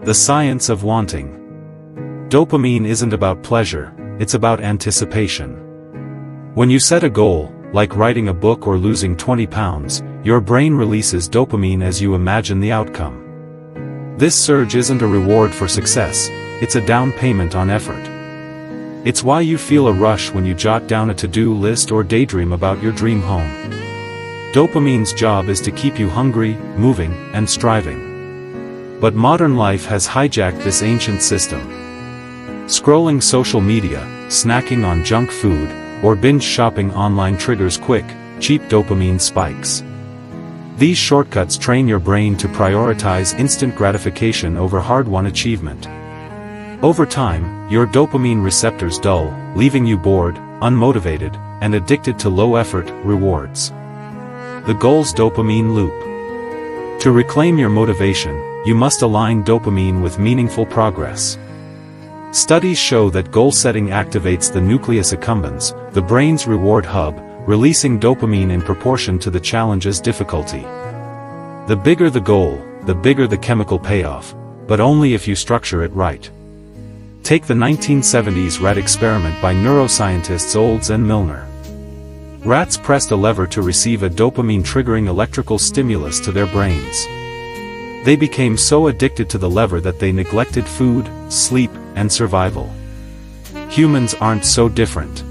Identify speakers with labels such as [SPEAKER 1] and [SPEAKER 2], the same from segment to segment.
[SPEAKER 1] The science of wanting. Dopamine isn't about pleasure, it's about anticipation. When you set a goal, like writing a book or losing 20 pounds, your brain releases dopamine as you imagine the outcome. This surge isn't a reward for success, it's a down payment on effort. It's why you feel a rush when you jot down a to-do list or daydream about your dream home. Dopamine's job is to keep you hungry, moving, and striving. But modern life has hijacked this ancient system. Scrolling social media, snacking on junk food, or binge shopping online triggers quick, cheap dopamine spikes. These shortcuts train your brain to prioritize instant gratification over hard-won achievement. Over time, your dopamine receptors dull, leaving you bored, unmotivated, and addicted to low-effort rewards. The goal's dopamine loop. To reclaim your motivation, you must align dopamine with meaningful progress. Studies show that goal setting activates the nucleus accumbens, the brain's reward hub, releasing dopamine in proportion to the challenge's difficulty. The bigger the goal, the bigger the chemical payoff, but only if you structure it right. Take the 1970s rat experiment by neuroscientists Olds and Milner. Rats pressed a lever to receive a dopamine-triggering electrical stimulus to their brains. They became so addicted to the lever that they neglected food, sleep, and survival. Humans aren't so different.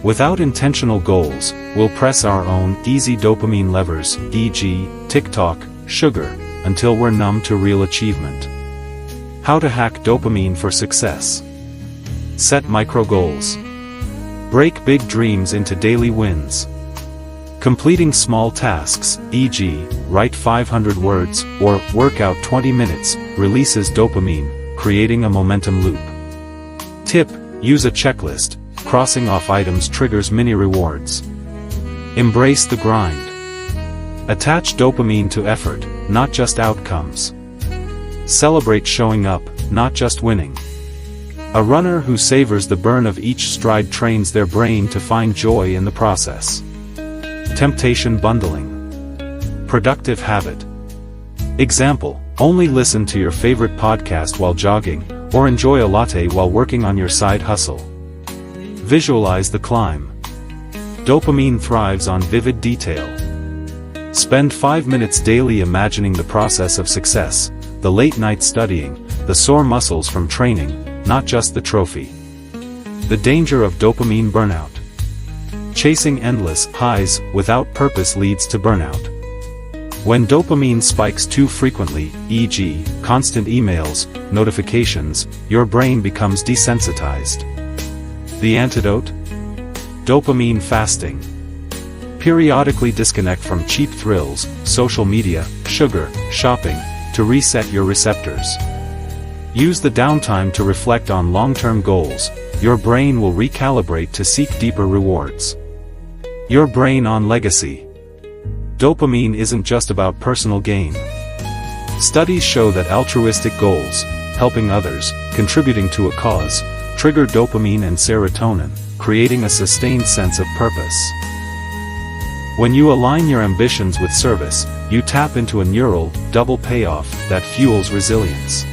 [SPEAKER 1] Without intentional goals, we'll press our own easy dopamine levers, e.g., TikTok, sugar, until we're numb to real achievement. How to hack dopamine for success. Set micro goals. Break big dreams into daily wins. Completing small tasks, e.g., write 500 words, or work out 20 minutes, releases dopamine, creating a momentum loop. Tip: use a checklist. Crossing off items triggers mini rewards. Embrace the grind. Attach dopamine to effort, not just outcomes. Celebrate showing up, not just winning. A runner who savors the burn of each stride trains their brain to find joy in the process. Temptation bundling. Productive habit. Example: only listen to your favorite podcast while jogging, or enjoy a latte while working on your side hustle. Visualize the climb. Dopamine thrives on vivid detail. Spend 5 minutes daily imagining the process of success, the late night studying, the sore muscles from training, not just the trophy. The danger of dopamine burnout. Chasing endless highs without purpose leads to burnout. When dopamine spikes too frequently, e.g., constant emails, notifications, your brain becomes desensitized. The antidote? Dopamine fasting. Periodically disconnect from cheap thrills, social media, sugar, shopping, to reset your receptors. Use the downtime to reflect on long-term goals. Your brain will recalibrate to seek deeper rewards. Your brain on legacy. Dopamine isn't just about personal gain. Studies show that altruistic goals, helping others, contributing to a cause, trigger dopamine and serotonin, creating a sustained sense of purpose. When you align your ambitions with service, you tap into a neural, double payoff that fuels resilience.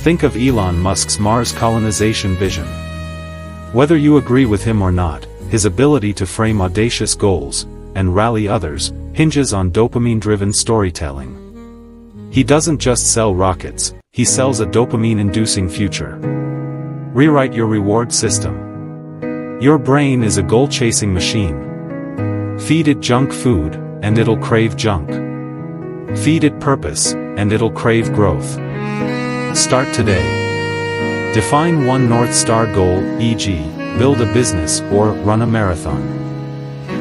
[SPEAKER 1] Think of Elon Musk's Mars colonization vision. Whether you agree with him or not, his ability to frame audacious goals, and rally others, hinges on dopamine-driven storytelling. He doesn't just sell rockets, he sells a dopamine-inducing future. Rewrite your reward system. Your brain is a goal-chasing machine. Feed it junk food, and it'll crave junk. Feed it purpose, and it'll crave growth. Start today. Define one North Star goal, e.g., build a business or run a marathon.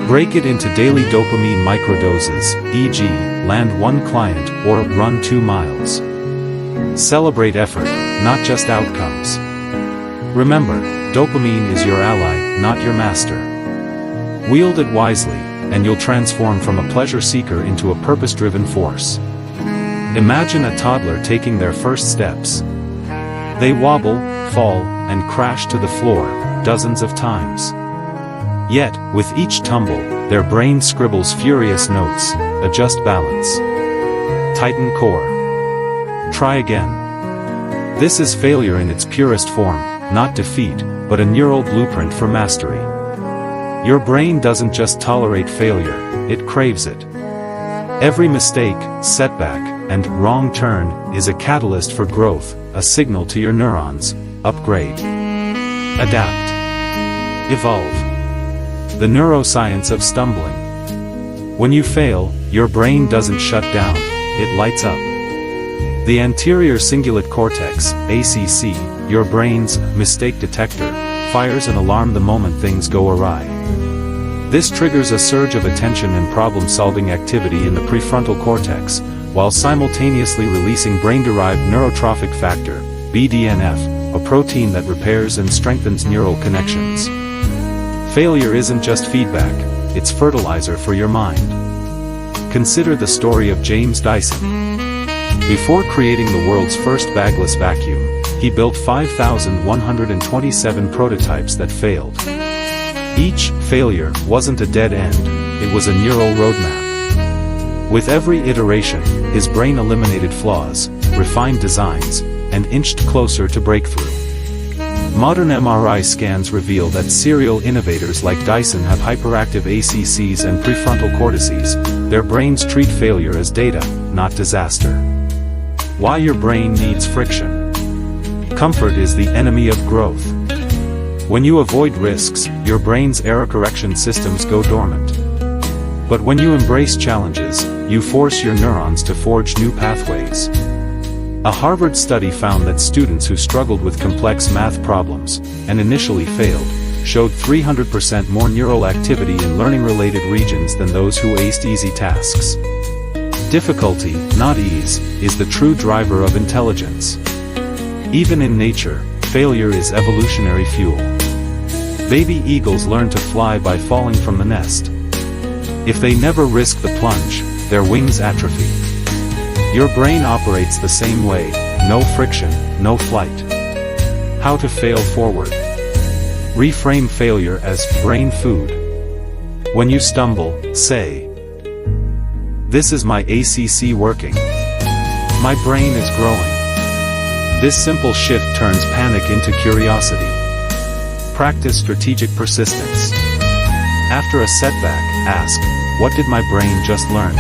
[SPEAKER 1] Break it into daily dopamine microdoses, e.g., land one client or run 2 miles. Celebrate effort, not just outcomes. Remember, dopamine is your ally, not your master. Wield it wisely, and you'll transform from a pleasure seeker into a purpose-driven force. Imagine a toddler taking their first steps. They wobble, fall, and crash to the floor dozens of times. Yet, with each tumble, their brain scribbles furious notes: adjust balance, tighten core, try again. This is failure in its purest form, not defeat, but a neural blueprint for mastery. Your brain doesn't just tolerate failure, it craves it. Every mistake, setback, and wrong turn is a catalyst for growth, a signal to your neurons: upgrade, adapt, evolve. The neuroscience of stumbling. When you fail, your brain doesn't shut down, it lights up. The anterior cingulate cortex, ACC, your brain's mistake detector, fires an alarm the moment things go awry. This triggers a surge of attention and problem-solving activity in the prefrontal cortex, while simultaneously releasing brain-derived neurotrophic factor, BDNF, a protein that repairs and strengthens neural connections. Failure isn't just feedback, it's fertilizer for your mind. Consider the story of James Dyson. Before creating the world's first bagless vacuum, he built 5,127 prototypes that failed. Each failure wasn't a dead end, it was a neural roadmap. With every iteration, his brain eliminated flaws, refined designs, and inched closer to breakthrough. Modern MRI scans reveal that serial innovators like Dyson have hyperactive ACCs and prefrontal cortices. Their brains treat failure as data, not disaster. Why your brain needs friction. Comfort is the enemy of growth. When you avoid risks, your brain's error correction systems go dormant. But when you embrace challenges, you force your neurons to forge new pathways. A Harvard study found that students who struggled with complex math problems, and initially failed, showed 300% more neural activity in learning-related regions than those who aced easy tasks. Difficulty, not ease, is the true driver of intelligence. Even in nature, failure is evolutionary fuel. Baby eagles learn to fly by falling from the nest. If they never risk the plunge, their wings atrophy. Your brain operates the same way: no friction, no flight. How to fail forward. Reframe failure as brain food. When you stumble, say, "This is my ACC working. My brain is growing." This simple shift turns panic into curiosity. Practice strategic persistence. After a setback, ask, "What did my brain just learn?"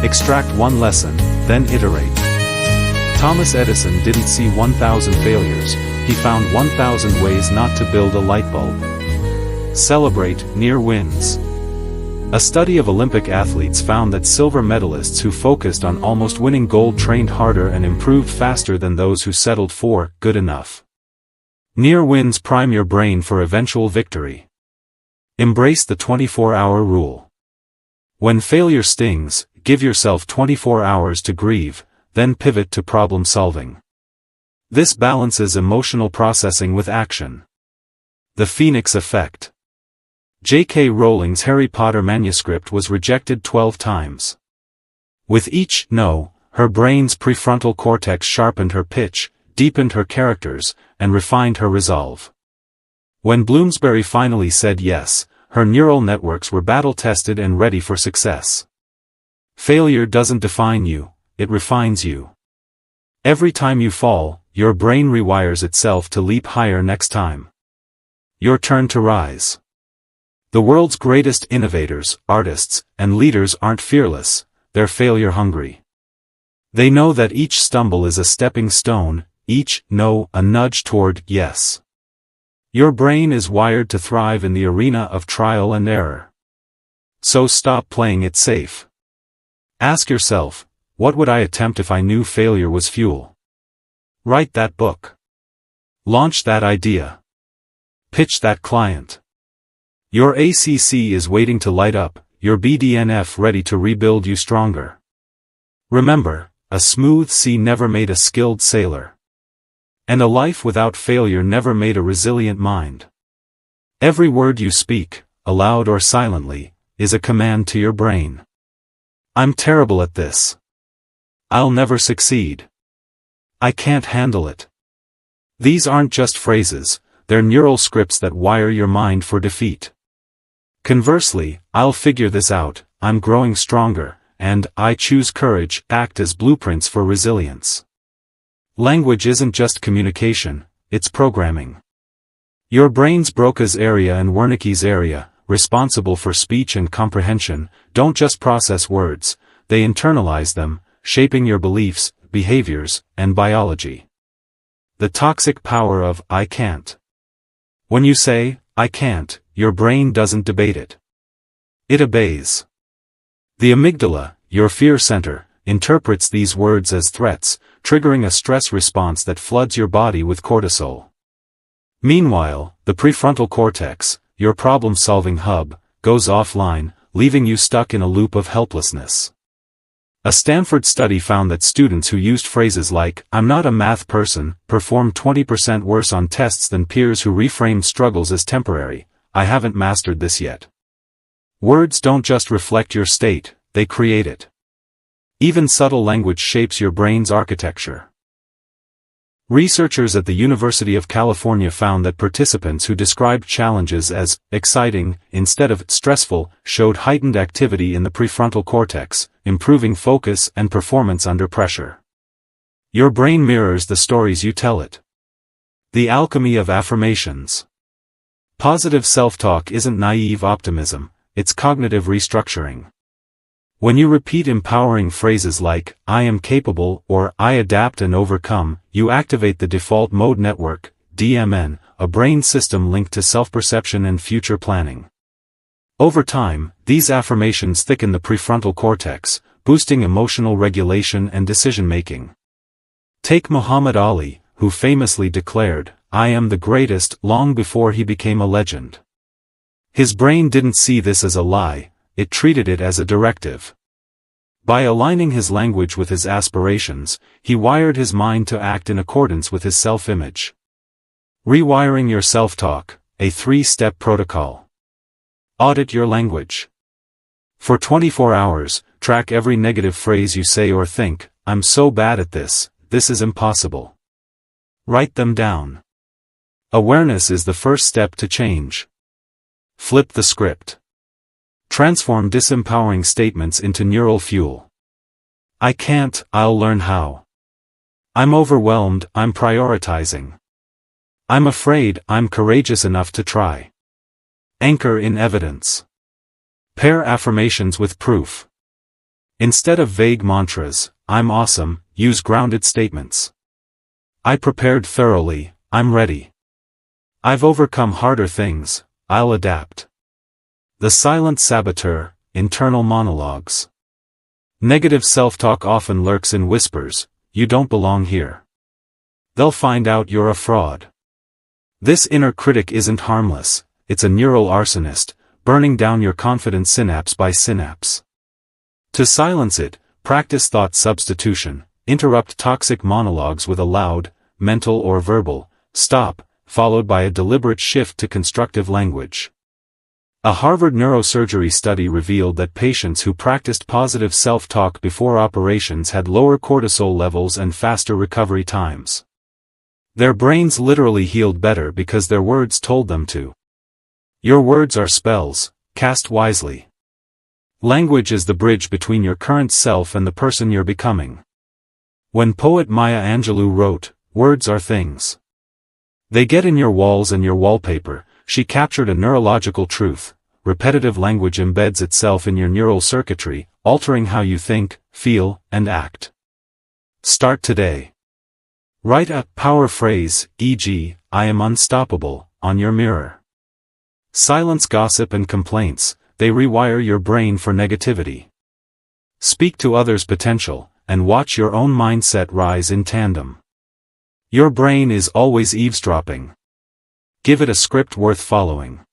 [SPEAKER 1] Extract one lesson, then iterate. Thomas Edison didn't see 1,000 failures, he found 1,000 ways not to build a light bulb. Celebrate near wins. A study of Olympic athletes found that silver medalists who focused on almost winning gold trained harder and improved faster than those who settled for good enough. Near wins prime your brain for eventual victory. Embrace the 24-hour rule. When failure stings, give yourself 24 hours to grieve, then pivot to problem solving. This balances emotional processing with action. The Phoenix Effect. J.K. Rowling's Harry Potter manuscript was rejected 12 times. With each no, her brain's prefrontal cortex sharpened her pitch, deepened her characters, and refined her resolve. When Bloomsbury finally said yes, her neural networks were battle-tested and ready for success. Failure doesn't define you, it refines you. Every time you fall, your brain rewires itself to leap higher next time. Your turn to rise. The world's greatest innovators, artists, and leaders aren't fearless, they're failure-hungry. They know that each stumble is a stepping stone, each no a nudge toward yes. Your brain is wired to thrive in the arena of trial and error. So stop playing it safe. Ask yourself, what would I attempt if I knew failure was fuel? Write that book. Launch that idea. Pitch that client. Your ACC is waiting to light up, your BDNF ready to rebuild you stronger. Remember, a smooth sea never made a skilled sailor. And a life without failure never made a resilient mind. Every word you speak, aloud or silently, is a command to your brain. I'm terrible at this. I'll never succeed. I can't handle it. These aren't just phrases, they're neural scripts that wire your mind for defeat. Conversely, I'll figure this out, I'm growing stronger, and I choose courage act as blueprints for resilience. Language isn't just communication, it's programming. Your brain's Broca's area and Wernicke's area, responsible for speech and comprehension, don't just process words, they internalize them, shaping your beliefs, behaviors, and biology. The toxic power of "I can't." When you say, "I can't," your brain doesn't debate it. It obeys. The amygdala, your fear center, interprets these words as threats, triggering a stress response that floods your body with cortisol. Meanwhile, the prefrontal cortex, your problem-solving hub, goes offline, leaving you stuck in a loop of helplessness. A Stanford study found that students who used phrases like, "I'm not a math person," performed 20% worse on tests than peers who reframed struggles as temporary. "I haven't mastered this yet." Words don't just reflect your state, they create it. Even subtle language shapes your brain's architecture. Researchers at the University of California found that participants who described challenges as exciting instead of stressful showed heightened activity in the prefrontal cortex, improving focus and performance under pressure. Your brain mirrors the stories you tell it. The alchemy of affirmations. Positive self-talk isn't naive optimism, it's cognitive restructuring. When you repeat empowering phrases like, "I am capable," or "I adapt and overcome," you activate the default mode network, DMN, a brain system linked to self-perception and future planning. Over time, these affirmations thicken the prefrontal cortex, boosting emotional regulation and decision-making. Take Muhammad Ali, who famously declared, "I am the greatest," long before he became a legend. His brain didn't see this as a lie, it treated it as a directive. By aligning his language with his aspirations, he wired his mind to act in accordance with his self-image. Rewiring your self-talk, a 3-step protocol. Audit your language. For 24 hours, track every negative phrase you say or think. "I'm so bad at this, this is impossible." Write them down. Awareness is the first step to change. Flip the script. Transform disempowering statements into neural fuel. "I can't, I'll learn how." "I'm overwhelmed, I'm prioritizing." "I'm afraid, I'm courageous enough to try." Anchor in evidence. Pair affirmations with proof. Instead of vague mantras, "I'm awesome," use grounded statements. "I prepared thoroughly, I'm ready." "I've overcome harder things, I'll adapt." The silent saboteur, internal monologues. Negative self-talk often lurks in whispers, "You don't belong here." "They'll find out you're a fraud." This inner critic isn't harmless, it's a neural arsonist, burning down your confidence synapse by synapse. To silence it, practice thought substitution, interrupt toxic monologues with a loud, mental or verbal, stop, followed by a deliberate shift to constructive language. A Harvard neurosurgery study revealed that patients who practiced positive self-talk before operations had lower cortisol levels and faster recovery times. Their brains literally healed better because their words told them to. Your words are spells, cast wisely. Language is the bridge between your current self and the person you're becoming. When poet Maya Angelou wrote, "Words are things. They get in your walls and your wallpaper," she captured a neurological truth. Repetitive language embeds itself in your neural circuitry, altering how you think, feel, and act. Start today. Write a power phrase, e.g., "I am unstoppable," on your mirror. Silence gossip and complaints, they rewire your brain for negativity. Speak to others' potential, and watch your own mindset rise in tandem. Your brain is always eavesdropping. Give it a script worth following.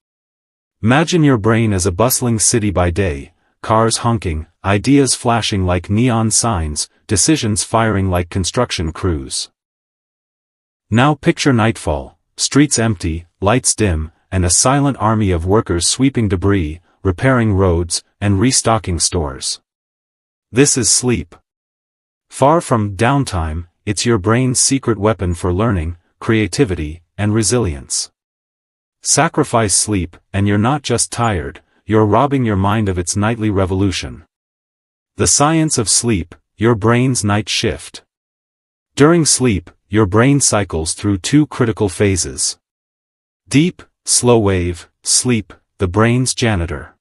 [SPEAKER 1] Imagine your brain as a bustling city by day, cars honking, ideas flashing like neon signs, decisions firing like construction crews. Now picture nightfall, streets empty, lights dim, and a silent army of workers sweeping debris, repairing roads, and restocking stores. This is sleep. Far from downtime, it's your brain's secret weapon for learning, creativity, and resilience. Sacrifice sleep, and you're not just tired, you're robbing your mind of its nightly revolution. The science of sleep, your brain's night shift. During sleep, your brain cycles through two critical phases. Deep, slow wave, sleep, the brain's janitor.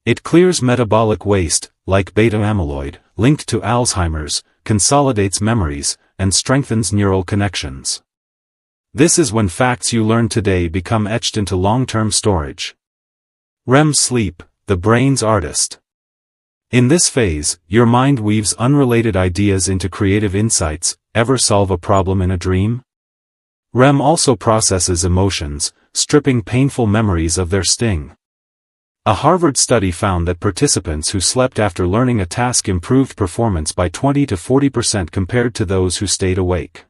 [SPEAKER 1] It clears metabolic waste, like beta amyloid, linked to Alzheimer's, consolidates memories, and strengthens neural connections. This is when facts you learn today become etched into long-term storage. REM sleep, the brain's artist. In this phase, your mind weaves unrelated ideas into creative insights. Ever solve a problem in a dream? REM also processes emotions, stripping painful memories of their sting. A Harvard study found that participants who slept after learning a task improved performance by 20 to 40% compared to those who stayed awake.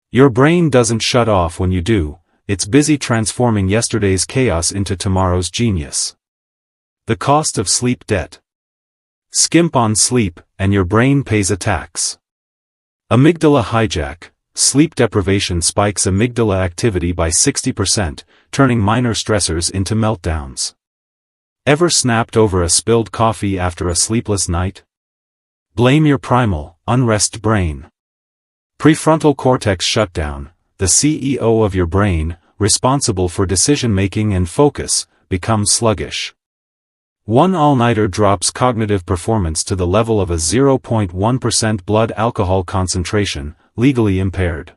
[SPEAKER 1] Your brain doesn't shut off when you do, it's busy transforming yesterday's chaos into tomorrow's genius. The cost of sleep debt. Skimp on sleep, and your brain pays a tax. Amygdala hijack. Sleep deprivation spikes amygdala activity by 60%, turning minor stressors into meltdowns. Ever snapped over a spilled coffee after a sleepless night? Blame your primal, unrest brain. Prefrontal cortex shutdown. The CEO of your brain, responsible for decision-making and focus, becomes sluggish. One all-nighter drops cognitive performance to the level of a 0.1% blood alcohol concentration, legally impaired.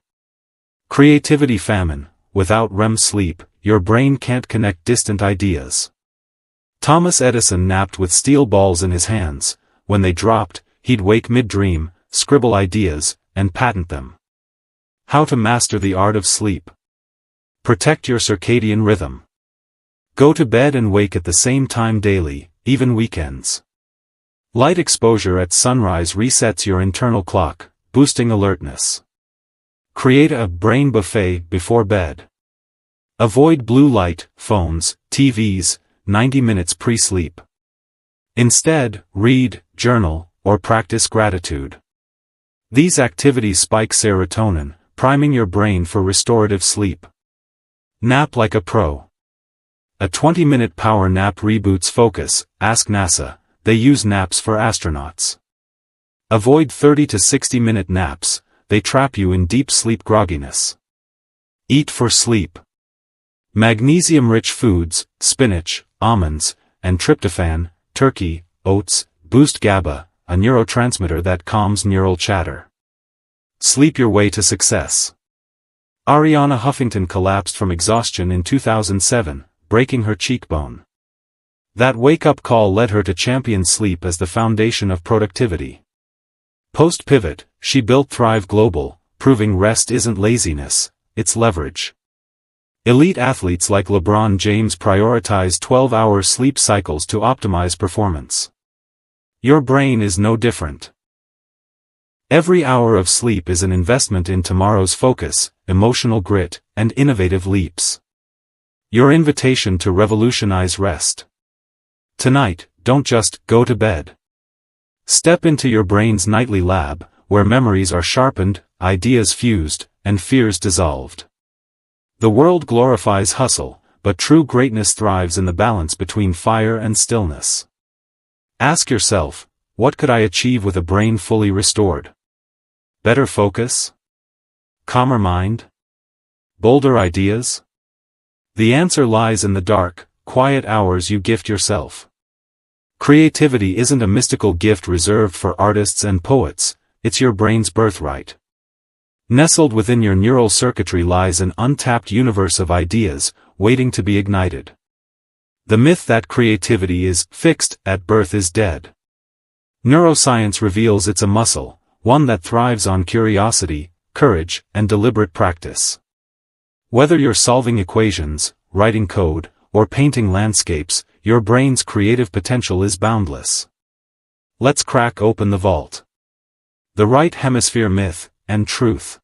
[SPEAKER 1] Creativity famine. Without REM sleep, your brain can't connect distant ideas. Thomas Edison napped with steel balls in his hands. When they dropped, he'd wake mid-dream, scribble ideas, and patent them. How to master the art of sleep. Protect your circadian rhythm. Go to bed and wake at the same time daily, even weekends. Light exposure at sunrise resets your internal clock, boosting alertness. Create a brain buffet before bed. Avoid blue light, phones, TVs, 90 minutes pre-sleep. Instead, read, journal, or practice gratitude. These activities spike serotonin, priming your brain for restorative sleep. Nap like a pro. A 20-minute power nap reboots focus. Ask NASA, they use naps for astronauts. Avoid 30 to 60-minute naps, they trap you in deep sleep grogginess. Eat for sleep. Magnesium-rich foods, spinach, almonds, and tryptophan, turkey, oats, boost GABA, a neurotransmitter that calms neural chatter. Sleep your way to success. Ariana Huffington collapsed from exhaustion in 2007, breaking her cheekbone. That wake-up call led her to champion sleep as the foundation of productivity. Post-pivot, she built Thrive Global, proving rest isn't laziness, it's leverage. Elite athletes like LeBron James prioritize 12-hour sleep cycles to optimize performance. Your brain is no different. Every hour of sleep is an investment in tomorrow's focus, emotional grit, and innovative leaps. Your invitation to revolutionize rest. Tonight, don't just go to bed. Step into your brain's nightly lab, where memories are sharpened, ideas fused, and fears dissolved. The world glorifies hustle, but true greatness thrives in the balance between fire and stillness. Ask yourself, what could I achieve with a brain fully restored? Better focus? Calmer mind? Bolder ideas? The answer lies in the dark, quiet hours you gift yourself. Creativity isn't a mystical gift reserved for artists and poets, it's your brain's birthright. Nestled within your neural circuitry lies an untapped universe of ideas, waiting to be ignited. The myth that creativity is fixed at birth is dead. Neuroscience reveals it's a muscle, one that thrives on curiosity, courage, and deliberate practice. Whether you're solving equations, writing code, or painting landscapes, your brain's creative potential is boundless. Let's crack open the vault. The right hemisphere myth, and truth.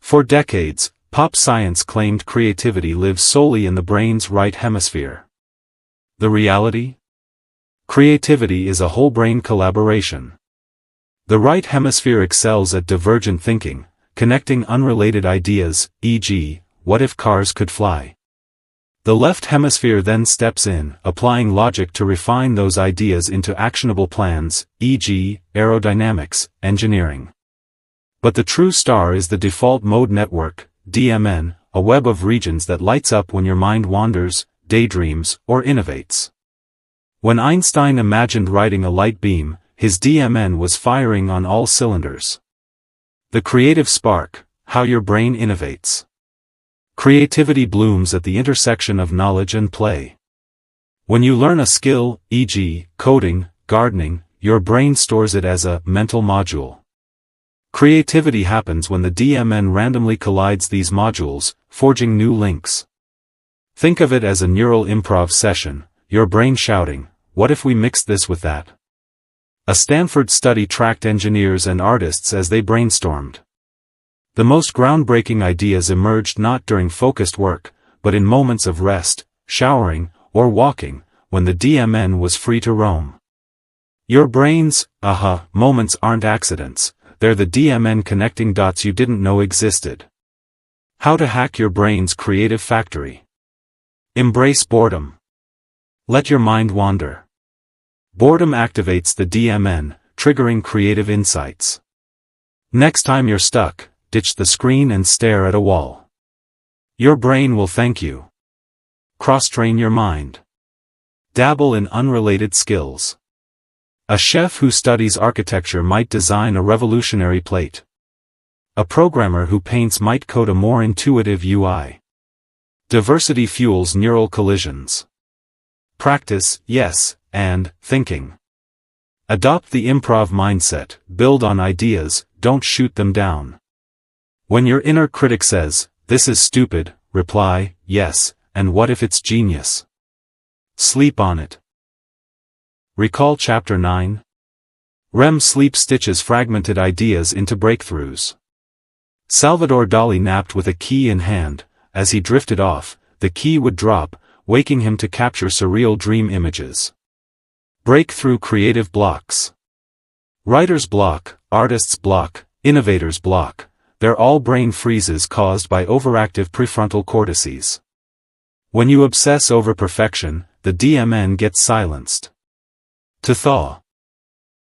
[SPEAKER 1] For decades, pop science claimed creativity lives solely in the brain's right hemisphere. The reality? Creativity is a whole-brain collaboration. The right hemisphere excels at divergent thinking, connecting unrelated ideas, e.g., what if cars could fly? The left hemisphere then steps in, applying logic to refine those ideas into actionable plans, e.g., aerodynamics, engineering. But the true star is the default mode network, DMN, a web of regions that lights up when your mind wanders, daydreams, or innovates. When Einstein imagined riding a light beam, his DMN was firing on all cylinders. The creative spark, how your brain innovates. Creativity blooms at the intersection of knowledge and play. When you learn a skill, e.g., coding, gardening, your brain stores it as a mental module. Creativity happens when the DMN randomly collides these modules, forging new links. Think of it as a neural improv session, your brain shouting, "What if we mixed this with that?" A Stanford study tracked engineers and artists as they brainstormed. The most groundbreaking ideas emerged not during focused work, but in moments of rest, showering, or walking, when the DMN was free to roam. Your brain's aha moments aren't accidents, they're the DMN connecting dots you didn't know existed. How to hack your brain's creative factory. Embrace boredom. Let your mind wander. Boredom activates the DMN, triggering creative insights. Next time you're stuck, ditch the screen and stare at a wall. Your brain will thank you. Cross-train your mind. Dabble in unrelated skills. A chef who studies architecture might design a revolutionary plate. A programmer who paints might code a more intuitive UI. Diversity fuels neural collisions. Practice, yes, and thinking. Adopt the improv mindset, build on ideas, don't shoot them down. When your inner critic says, "This is stupid," reply, "Yes, and what if it's genius?" Sleep on it. Recall Chapter 9? REM sleep stitches fragmented ideas into breakthroughs. Salvador Dali napped with a key in hand. As he drifted off, the key would drop, waking him to capture surreal dream images. Break through creative blocks. Writer's block, artist's block, innovator's block, they're all brain freezes caused by overactive prefrontal cortices. When you obsess over perfection, the DMN gets silenced. To thaw.